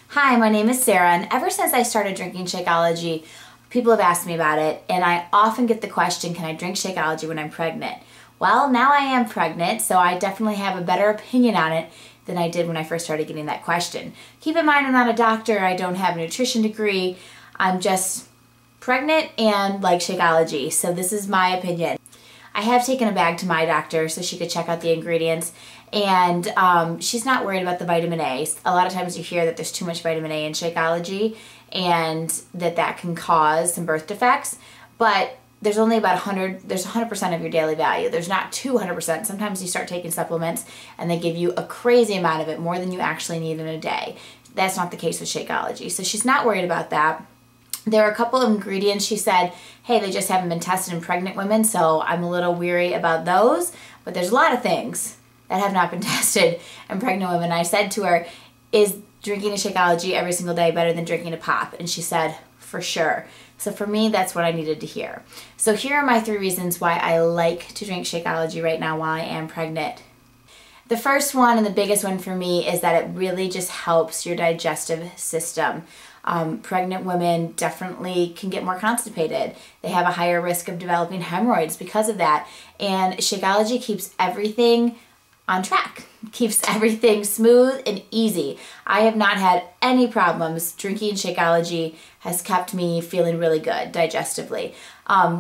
Hi, my name is Sarah, and ever since I started drinking Shakeology, people have asked me about it, and I often get the question, can I drink Shakeology when I'm pregnant? Well, now I am pregnant, so I definitely have a better opinion on it than I did when I first started getting that question. Keep in mind, I'm not a doctor, I don't have a nutrition degree, I'm just pregnant and like Shakeology, so this is my opinion. I have taken a bag to my doctor so she could check out the ingredients, and she's not worried about the vitamin A. A lot of times you hear that there's too much vitamin A in Shakeology and that can cause some birth defects, but there's only about 100% of your daily value. There's not 200%. Sometimes you start taking supplements and they give you a crazy amount of it, more than you actually need in a day. That's not the case with Shakeology, so she's not worried about that. There are a couple of ingredients she said, hey, they just haven't been tested in pregnant women, so I'm a little weary about those. But there's a lot of things that have not been tested in pregnant women. I said to her, is drinking a Shakeology every single day better than drinking a pop? And she said, for sure. So for me, that's what I needed to hear. So here are my 3 reasons why I like to drink Shakeology right now while I am pregnant. The first one and the biggest one for me is that it really just helps your digestive system. Pregnant women definitely can get more constipated. They have a higher risk of developing hemorrhoids because of that. And Shakeology keeps everything on track, keeps everything smooth and easy. I have not had any problems. Drinking Shakeology has kept me feeling really good digestively.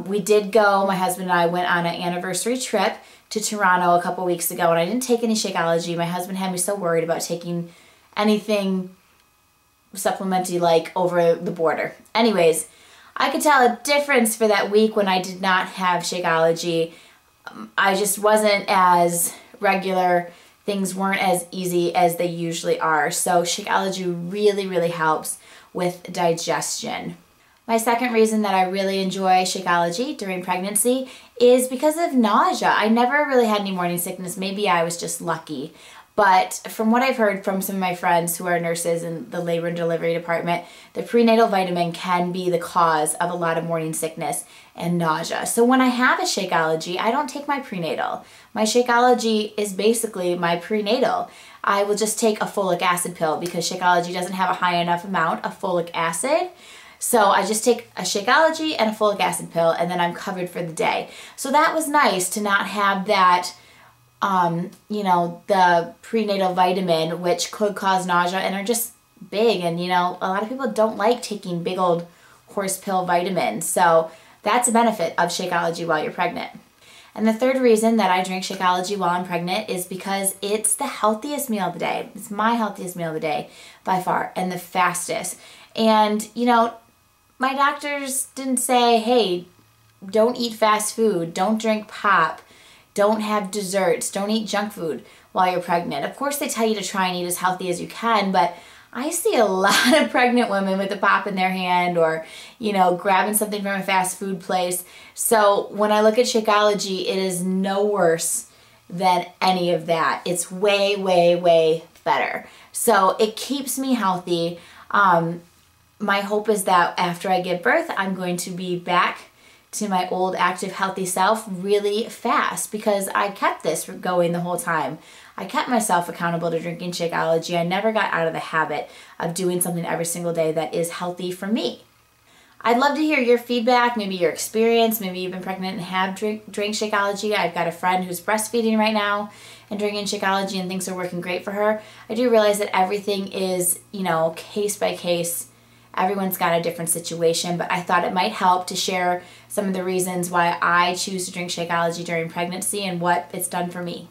We did go, my husband and I went on an anniversary trip to Toronto a couple weeks ago, and I didn't take any Shakeology. My husband had me so worried about taking anything supplementy like over the border. Anyways, I could tell a difference for that week when I did not have Shakeology. I just wasn't as regular. Things weren't as easy as they usually are. So Shakeology really, really helps with digestion. My second reason that I really enjoy Shakeology during pregnancy is because of nausea. I never really had any morning sickness. Maybe I was just lucky. But from what I've heard from some of my friends who are nurses in the labor and delivery department, the prenatal vitamin can be the cause of a lot of morning sickness and nausea. So when I have a Shakeology, I don't take my prenatal. My Shakeology is basically my prenatal. I will just take a folic acid pill because Shakeology doesn't have a high enough amount of folic acid. So I just take a Shakeology and a folic acid pill, and then I'm covered for the day. So that was nice to not have that the prenatal vitamin, which could cause nausea and are just big. And, a lot of people don't like taking big old horse pill vitamins. So that's a benefit of Shakeology while you're pregnant. And the third reason that I drink Shakeology while I'm pregnant is because it's the healthiest meal of the day. It's my healthiest meal of the day by far, and the fastest. And, my doctors didn't say, hey, don't eat fast food, don't drink pop, don't have desserts, don't eat junk food while you're pregnant. Of course, they tell you to try and eat as healthy as you can, but I see a lot of pregnant women with a pop in their hand or, grabbing something from a fast food place. So when I look at Shakeology, it is no worse than any of that. It's way, way, way better. So it keeps me healthy. My hope is that after I give birth, I'm going to be back to my old, active, healthy self really fast because I kept this going the whole time. I kept myself accountable to drinking Shakeology. I never got out of the habit of doing something every single day that is healthy for me. I'd love to hear your feedback, maybe your experience. Maybe you've been pregnant and have drank Shakeology. I've got a friend who's breastfeeding right now and drinking Shakeology, and things are working great for her. I do realize that everything is, case by case. Everyone's got a different situation, but I thought it might help to share some of the reasons why I choose to drink Shakeology during pregnancy and what it's done for me.